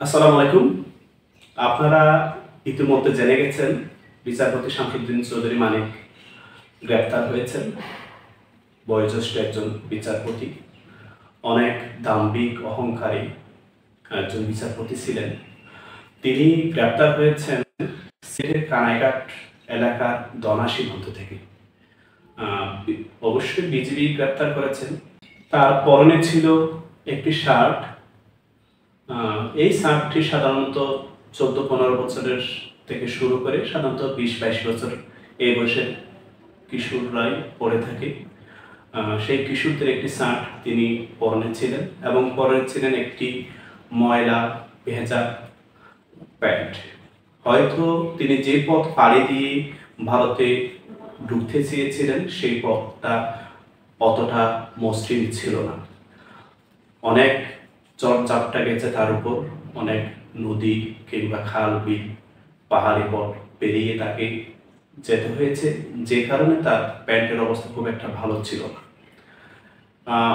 আসসালামু আলাইকুম। আপনারা ইতিমধ্যে জেনে গেছেন বিচারপতি শামসুদ্দিন চৌধুরী মানিক গ্রেপ্তার হয়েছেন। বয়োজ্যেষ্ঠ একজন বিচারপতি, অনেক দাম্ভিক অহংকারী একজন বিচারপতি ছিলেন। তিনি গ্রেপ্তার হয়েছেন সিলেটের কানাইঘাট এলাকার দনা সীমান্ত থেকে। অবশ্যই বিজিবি গ্রেপ্তার করেছেন। তার পরনে ছিল একটি শার্ট। এই শার্টটি সাধারণত 14-15 বছরের থেকে শুরু করে সাধারণত 20-22 বছর এই বয়সের কিশোররাই পরে থাকে। সেই কিশোরদের একটি শার্ট তিনি পরনে ছিলেন এবং পরনে ছিলেন একটি ময়লা ভেজা প্যান্ট। হয়তো তিনি যে পথ পাড়ি দিয়ে ভারতে ঢুকতে চেয়েছিলেন সেই পথটা অতটা মসৃণ ছিল না। অনেক চড়-চাপটা গেছে তার উপর, অনেক নদী কিংবা খাল বিল পাহাড়ি পথ পেরিয়ে তাকে যেতে হয়েছে, যে কারণে তার প্যান্টের অবস্থা খুব একটা ভালো ছিল না।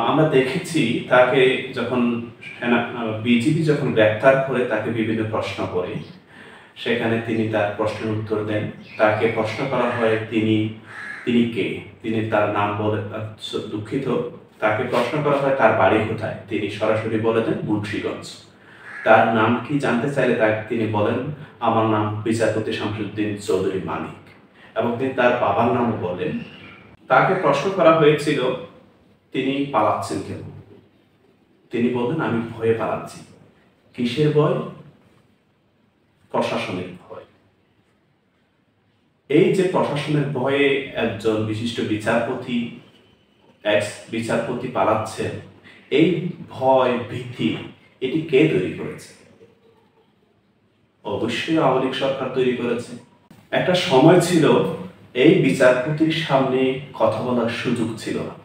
আমরা দেখেছি তাকে যখন বিজিবি যখন গ্রেপ্তার করে তাকে বিভিন্ন প্রশ্ন করে, সেখানে তিনি তার প্রশ্নের উত্তর দেন। তাকে প্রশ্ন করা হয় তিনি কে, তিনি তার নাম বলে, দুঃখিত, তাকে প্রশ্ন করা হয় তার বাড়ি কোথায়, তিনি সরাসরি বলে দেন মুন্সিগঞ্জ। তার নাম কি জানতে চাইলে তিনি বলেন আমার নাম বিচারপতি শামসুদ্দিন চৌধুরী মানিক, এবং তিনি তার বাবার নামও বলেন। তাকে প্রশ্ন করা হয়েছিল তিনি পালাচ্ছেন কেন, তিনি বললেন আমি ভয়ে পালাচ্ছি। কিসের ভয়? প্রশাসনের ভয়। এই যে প্রশাসনের ভয়ে একজন বিশিষ্ট বিচারপতি, এক্স বিচারপতি পালাচ্ছেন, এই ভয় ভীতি এটি কে তৈরি করেছে? অবশ্যই আওয়ামী লীগ সরকার তৈরি করেছে। একটা সময় ছিল এই বিচারপতির সামনে কথা বলার সুযোগ ছিল না।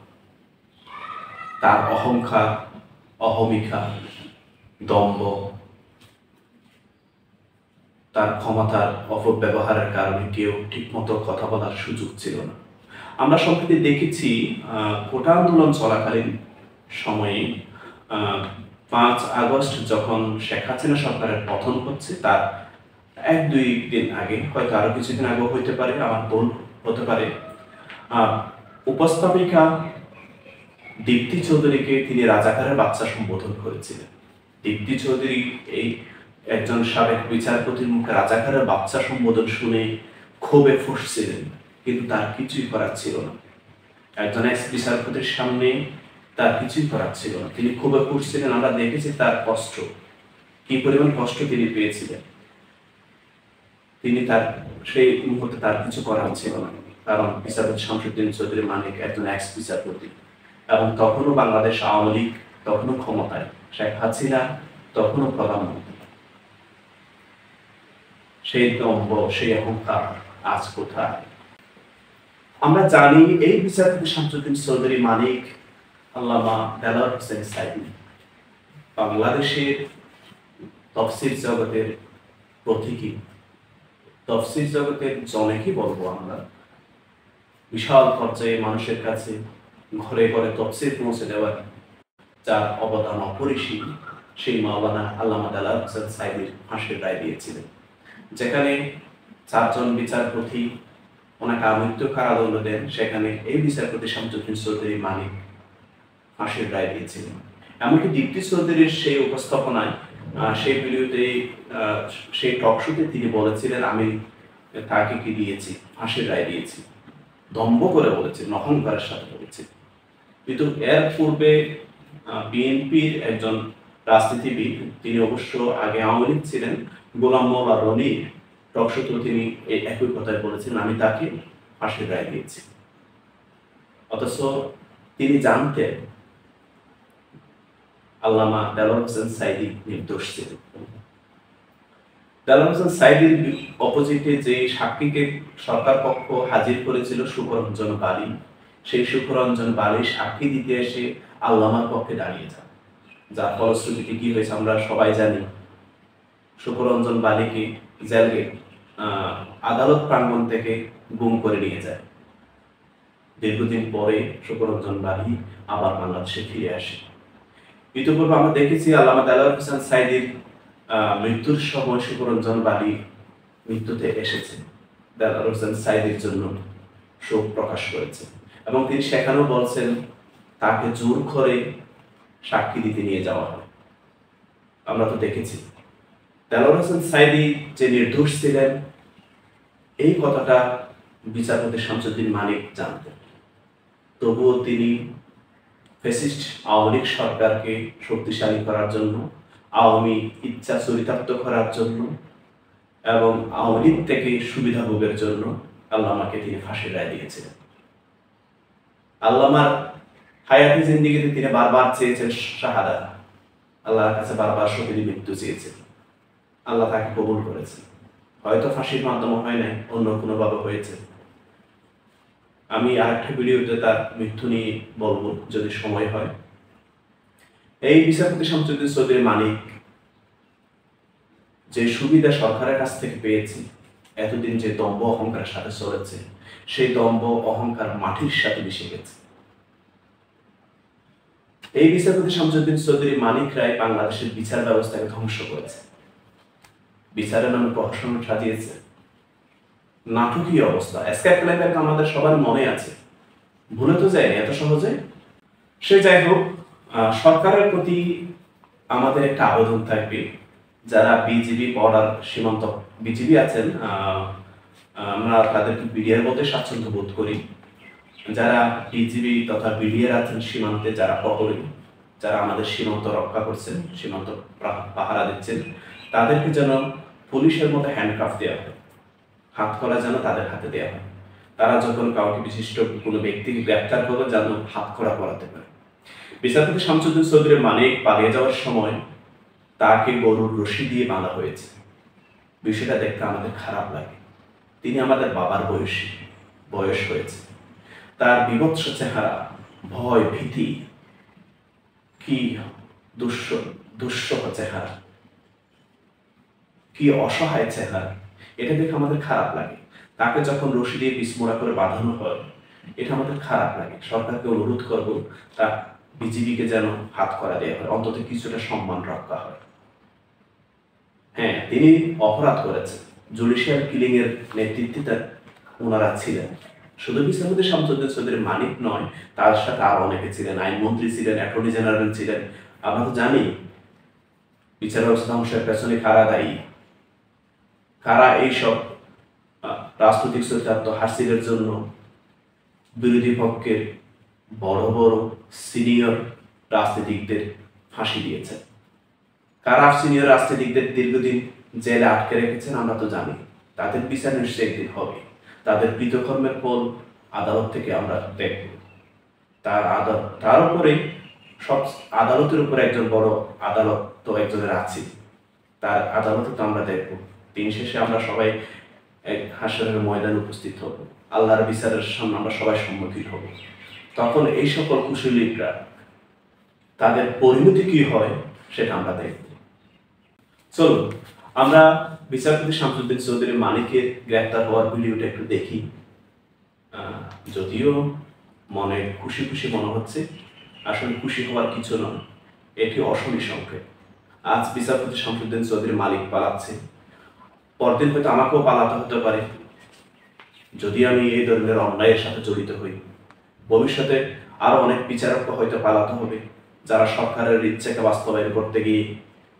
তার অহংকার, অহমিকা, দম্ভ, তার ক্ষমতার অপব্যবহারের কারণে কেউ ঠিকমতো কথা বলার সুযোগ ছিল না। আমরা সম্প্রতি দেখেছি কোটা আন্দোলন চলাকালীন সময়ে 5 আগস্ট যখন শেখ হাসিনা সরকারের পতন হচ্ছে, তার 1-2 দিন আগে, হয়তো আরো কিছুদিন আগেও হইতে পারে, আমার ভুল হতে পারে, উপস্থাপিকা দীপ্তি চৌধুরীকে তিনি রাজাকারের বাচ্চা সম্বোধন করেছিলেন। দীপ্তি চৌধুরী এই একজন সাবেক বিচারপতির মুখে রাজাকারের বাচ্চা সম্বোধন শুনে ক্ষোভে ফুঁসছিলেন, কিন্তু তার কিছুই করার ছিল না। একজন এক্স বিচারপতির সামনে তার কিছুই করার ছিল না, তিনি ক্ষোভে ফুঁসছিলেন। আমরা দেখেছি তার কষ্ট, কি পরিমাণ কষ্ট তিনি পেয়েছিলেন। তিনি তার সেই মুহূর্তে তার কিছু করার ছিল না, কারণ বিচারপতি শামসুদ্দিন চৌধুরী মানিক একজন এক্স বিচারপতি, এবং তখনও বাংলাদেশ আওয়ামী লীগ তখনও ক্ষমতায়, শেখ হাসিনা তখনও প্রধানমন্ত্রী। সেই দম্ভ, সেই অহংকার আজ কোথায়? আমরা জানি এই বিচারপতি শামসুদ্দিন চৌধুরী মানিক আল্লামা দেলোয়ার হোসেন সাঈদী বাংলাদেশের তফসির জগতের প্রতীকী, তফসির জগতের জনকই বলবো আমরা। বিশাল পর্যায়ে মানুষের কাছে ঘরে ঘরে তফসির পৌঁছে দেওয়ার যার অবদান অপরিসীম, সেই মাওলানা আল্লামা দেলোয়ার হোসেন সাঈদীর ফাঁসির রায় দিয়েছিলেন, যেখানে 4 জন বিচারপতি ওনাকে আমৃত্যু কারাদণ্ড দেন। সেখানে এই বিচারপতি শামসুদ্দিন চৌধুরী মানিক ফাঁসির রায় দিয়েছিলেন। এমনকি দীপ্তি চৌধুরীর সেই উপস্থাপনায়, সেই ভিডিওতে, সেই টক শোতে তিনি বলেছিলেন আমি তাকে কি দিয়েছি, ফাঁসির রায় দিয়েছি। দম্ভ করে বলেছেন, অহংকারের সাথে বলেছেন। কিন্তু এর পূর্বে বিএনপির একজন রাজনীতিবিদ, তিনি অবশ্য আগে আওয়ামী লীগ ছিলেন, গোলাম মোল্লা রনি, টক শোতেও তিনি এই একই কথায় বলেছেন আমি তাকে ফাঁসির রায় দিয়েছি। অথচ তিনি জানতেন আল্লামা দেলোয়ার হোসেন সাঈদী নির্দোষ ছিলেন। দেলোয়ার হোসেন সাঈদীর অপোজিটে যে সাক্ষীকে সরকার পক্ষ হাজির করেছিল সুখরঞ্জন বালী, সেই সুখরঞ্জন বালী সাক্ষী দিতে এসে আল্লামার পক্ষে দাঁড়িয়ে যান, যার ফলশ্রুতিতে কি হয়েছে আমরা সবাই জানি। সুখরঞ্জন বালীকে জেলকে আদালত প্রাঙ্গণ থেকে গুম করে নিয়ে যায়। দীর্ঘদিন পরে সুখরঞ্জন বালী আবার বাংলাদেশে ফিরে আসে। ইতিপূর্বে আমরা দেখেছি আল্লামা দেলোয়ার হোসেন সাঈদীর মৃত্যুর সময় সুখরঞ্জন বাড়ি মৃত্যুতে এসেছে, দেলোয়ার হোসেন সাঈদীর জন্য শোক প্রকাশ করেছে এবং তিনি সেখানেও বলছেন তাকে জোর করে সাক্ষী দিতে নিয়ে যাওয়া হয়। আমরা তো দেখেছি দেলোয়ার হোসেন সাঈদী যে নির্দোষ ছিলেন এই কথাটা বিচারপতি শামসুদ্দিন মানিক জানতেন, তবুও তিনি ফ্যাসিস্ট আওয়ামী লীগ সরকারকে শক্তিশালী করার জন্য, আওয়ামী ইচ্ছা চরিতার্থ করার জন্য এবং আওয়ামী লীগ থেকে সুবিধা ভোগের জন্য আল্লামাকে তিনি ফাঁসির রায় দিয়েছিলেন। আল্লামার হায়াতি জিন্দিগিতে তিনি বারবার চেয়েছেন শাহাদা, আল্লাহর কাছে বারবার শহীদ মৃত্যু চেয়েছেন, আল্লাহ তাকে কবুল করেছেন। হয়তো ফাঁসির মাধ্যমে হয় নাই, অন্য কোনোভাবে হয়েছে। আমি আরেকটা ভিডিওতে তার মৃত্যু নিয়ে বলবো যদি সময় হয়। এই বিচারপতি শামসুদ্দিন চৌধুরী মানিক যে সুবিধা সরকারের কাছ থেকে পেয়েছে, এতদিন যে দম্ভ অহংকারের সাথে চলেছে, সেই দম্ভ অহংকার মাটির সাথে মিশে গেছে। এই বিচারপতি শামসুদ্দিন চৌধুরী মানিক রায় বাংলাদেশের বিচার ব্যবস্থাকে ধ্বংস করেছে, বিচারের নামে প্রহসন সাজিয়েছে, নাটকীয় অবস্থা। এসকেপ কেলেঙ্কারি আমাদের সবার মনে আছে, ভুলে তো যায়নি এত সহজে। সে যাই হোক, সরকারের প্রতি আমাদের একটা আবেদন থাকবে, যারা বিজিবি বর্ডার সীমান্ত বিজিবি আছেন, আমরা তাদেরকে বিডিআর বলতে স্বাচ্ছন্দ্য বোধ করি। যারা বিজিবি তথা বিডিআর আছেন সীমান্তে, যারা প্রহরী, যারা আমাদের সীমান্ত রক্ষা করছেন, সীমান্ত পাহারা দিচ্ছেন, তাদেরকে যেন পুলিশের মতো হ্যান্ডকাফ দেওয়া হয়, হাত করা যেন তাদের হাতে দেওয়া হয়। তারা যখন কাউকে বিশিষ্ট কোনো ব্যক্তিকে গ্রেপ্তার করবে যেন হাত করা করাতে পারে। বিচারপতি শামসুদ্দিন চৌধুরী মানিক পালিয়ে যাওয়ার সময় তাকে গরুর রশি দিয়ে বাঁধা হয়েছে। বিষয়টা দেখতে আমাদের খারাপ লাগে। তিনি আমাদের বাবার বয়স হয়েছে, তার বিভৎস চেহারা, ভয় ভীতি, কি দুঃসহ চেহারা, কি অসহায় চেহারা, এটা দেখে আমাদের খারাপ লাগে। তাকে যখন রশি দিয়ে বিস্মোড়া করে বাঁধানো হয়, এটা আমাদের খারাপ লাগে। সরকারকে অনুরোধ করব তা বিজিবিকে যেন হাত করা দেওয়া হয়, অন্তত কিছুটা সম্মান রক্ষা হয়। হ্যাঁ, তিনি অপরাধ করেছেন, জুডিশিয়াল কিলিং এর নেতৃত্বে ওনারা ছিলেন। শুধু বিচারপতি শামসুদ্দিন চৌধুরী মানিক নয়, তার সাথে আরো অনেকে ছিলেন, আইনমন্ত্রী ছিলেন, অ্যাটর্নি জেনারেল ছিলেন। আমরা তো জানি বিচার ব্যবস্থা ধ্বংসের পেছনে কারা দায়ী, কারা এইসব রাজনৈতিক চরিতার্থ হাসিলের জন্য বিরোধী পক্ষের বড় বড় সিনিয়র রাজনীতিকদের ফাঁসি দিয়েছেন, কারা সিনিয়র রাজনীতিকদের দীর্ঘদিন জেলে আটকে রেখেছেন আমরা তো জানি। তাদের বিচার নিশ্চয়ই একদিন হবে, তাদের কৃতকর্মের ফল আদালত থেকে আমরা দেখব। তার উপরে সব আদালতের উপরে একজন বড় আদালত তো একজনের আছে, তার আদালতে তো আমরা দেখব। দিন শেষে আমরা সবাই এক হাসরের ময়দানে উপস্থিত হব, আল্লাহর বিচারের সামনে আমরা সবাই সম্মুখীন হব। তখন এই সকল কুশলীরা তাদের পরিণতি কি হয় সেটা আমরা দেখব। চলুন আমরা বিচারপতি শামসুদ্দিন চৌধুরী মানিকের গ্রেপ্তার হওয়ার ভিডিওটা একটু দেখি। যদিও মনে খুশি খুশি মনে হচ্ছে, আসলে খুশি হওয়ার কিছু নয়, এটি অশনি সংকেত। আজ বিচারপতি শামসুদ্দিন চৌধুরী মানিক পালাচ্ছে, পরদিন হয়তো আমাকেও পালাতে হতে পারে যদি আমি এই ধরনের অন্যায়ের সাথে জড়িত হই। ভবিষ্যতে আরো অনেক বিচারককে হয়তো পালাতে হবে, যারা সরকারের ইচ্ছাকে বাস্তবায়ন করতে গিয়ে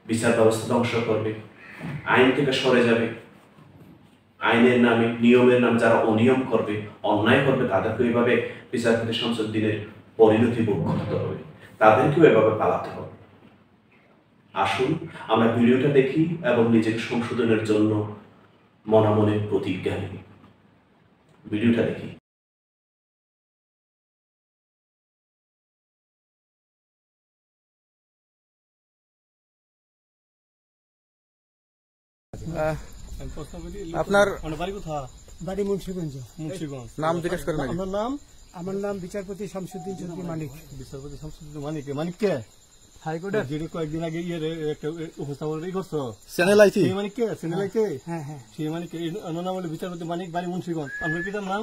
বিচার ব্যবস্থা ধ্বংস করবে, আইন থেকে সরে যাবে। আইনের নামে, নিয়মের নামে যারা অনিয়ম করবে, অন্যায় করবে, তাদেরকে এইভাবে বিচারপতি শামসুদ্দিনের পরিণতি ভোগ করতে হবে, তাদেরকেও এভাবে পালাতে হবে। আসুন আমরা ভিডিওটা দেখি এবং নিজেকে সংশোধনের জন্য মনে মনে প্রতিজ্ঞা নিই। ভিডিওটা দেখি। আপনার বাড়ি কোথায়? বাড়ি মুন্সিগঞ্জ। মুন্সিগঞ্জ। নাম জিজ্ঞেস করেন। আপনার নাম? আমার নাম বিচারপতি শামসুদ্দিন চৌধুরী মানিক। বিচারপতি শামসুদ্দিন মানিক। মানিক কে? হাইকোর্টের যিনি কয়েকদিন আগে একটা উপস্থাপন করছো চ্যানেল আইছি। সেই মানিক কে? চ্যানেল আইতে? হ্যাঁ হ্যাঁ। সেই মানিক নাম হলো বিচারপতি মানিক, বাড়ি মুন্সিগঞ্জ। আপনার পিতার নাম?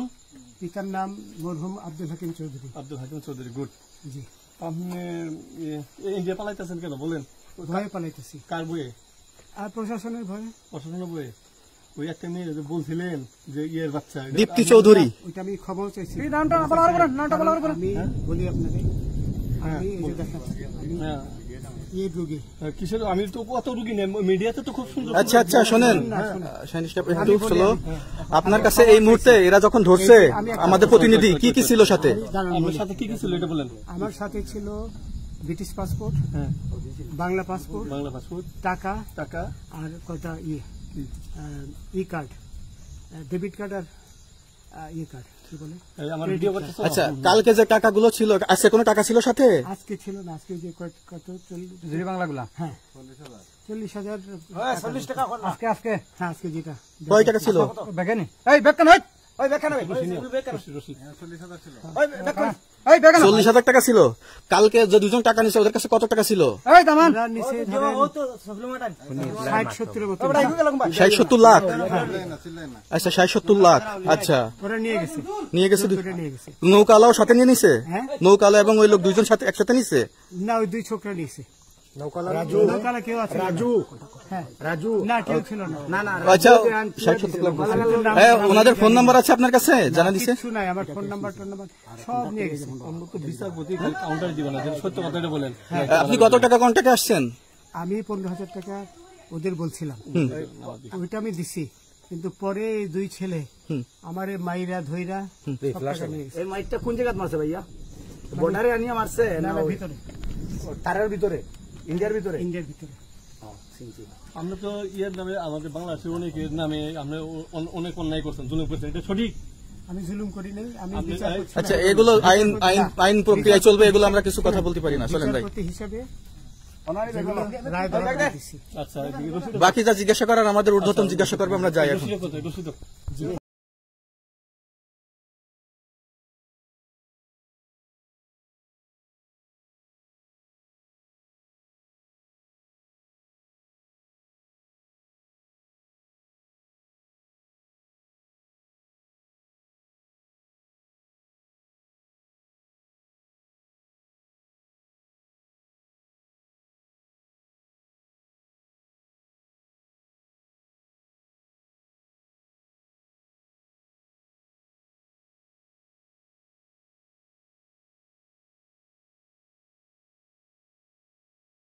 পিতার নাম মরহুম আব্দুল হাকিম চৌধুরী। আব্দুল হাকিম চৌধুরী। গুড। জি। আপনি ইন্ডিয়া পালাইতেছেন কেন বলেন? ভয়ে পালাইতেছি। কার বইয়ে? আর প্রশাসনের ভয়ে প্রশাসনের বইয়ে ওই একটা মেয়ে যে বলছিলেন যে ইয়ের বাচ্চা এটা- দীপ্তি চৌধুরী। ওইটা আমি খবর চাইছি। এই আমি বলি আপনাকে, আমি এই যে দেখাচ্ছি, আমি হ্যাঁ। এই রোগী। কিসের আমি তো কত রুগী নেই মিডিয়াতে তো খুব সুন্দর আচ্ছা আচ্ছা শোনেন শাহিন সাহেব, একটু স্লো। আপনার কাছে এই মুহূর্তে এরা যখন ধরছে আমাদের প্রতিনিধি কি কি ছিল সাথে? দাঁড়ান আমার বলি। সাথে কি কি ছিল এটা বলেন। আমার সাথে ছিল ব্রিটিশ পাসপোর্ট, হ্যাঁ, বাংলা পাসপোর্ট, বাংলা পাসপোর্ট, টাকা টাকা, আর কটা ই কার্ড, ডেবিট কার্ড আর ই কার্ড, কি বলে, এই আমার ভিডিও করতেছ। আচ্ছা, কালকে যে টাকাগুলো ছিল, আজকে কোনো টাকা ছিল সাথে? আজকে ছিল না, আজকে যে কত 40 বাংলাগুলা হ্যাঁ 40,000 40 টাকা আজকে আজকে হ্যাঁ আজকে যেটা কয় টাকা ছিল? বেগানি এই বেকান হই ওই বেকান হই রশিদ। ওই বেকান এই বেকান 40,000 টাকা ছিল। কালকে যে দুজন টাকা নিছে ওদের কাছে কত টাকা ছিল? এই দামান ওরা নিচে ধরেন 60-70 মতো 60-70 লাখ। আচ্ছা 60-70 লাখ। আচ্ছা, ওরা নিয়ে গেছে, নিয়ে গেছে। ওরা নিয়ে গেছে। নৌকালাও সাথে নিয়ে নিছে? হ্যাঁ। নৌকালা এবং ওই লোক দুইজন সাথে একসাথে নিছে? না, ওই দুই ছোকরা নিয়েছে। নৌকালা কেউ আছে? হ্যাঁ রাজু, না কেউ ছিল না। আচ্ছা 60-70 লাখ বলছেন। হ্যাঁ, ওনাদের ফোন নাম্বার আছে আপনার কাছে? জানা দিছে? কিছু নাই, আমার ফোন নাম্বার সব নিয়ে গেছে। আমরা তো বিচারপতি খালি কাউন্টার দিবেন না, যদি সত্য কথাটা বলেন। আপনি কত টাকা কন্ট্যাক্টে আসছেন? আমি 15,000 টাকা ওদের বলছিলাম, ওইটা আমি দিছি, কিন্তু পরে এই দুই ছেলে আমার মাইরা ধইরা সব টাকা নিয়ে গেছে। এই মাইকটা কোন জায়গায় মারছে ভাইয়া? বর্ডারে আনিয়া মারছে না না, ভিতরে, তারের ভিতরে, ইন্ডিয়ার ভিতরে? ইন্ডিয়ার ভিতরে। আমরা তো ইয়ের নামে আমাদের বাংলাদেশের অনেকের নামে আমরা অনেক অন্যায় করছেন, জুলুম করছেন, এটা সঠিক? আমি জুলুম করি নাই, আমি আপনি- বিচার করছি না। আচ্ছা, এগুলো আইন আইন আইন প্রক্রিয়ায় চলবে, এগুলো আমরা কিছু কথা বলতে পারি না। চলেন ভাই, বিচারপতি হিসাবে যেগুলো রায় দেওয়া দিছি। আচ্ছা, এদিকে রশিদ বাকি যা জিজ্ঞাসা করার আমাদের ঊর্ধ্বতন জিজ্ঞাসা করবে, আমরা যাই এখন। রশিদ কোথায়? রশিদ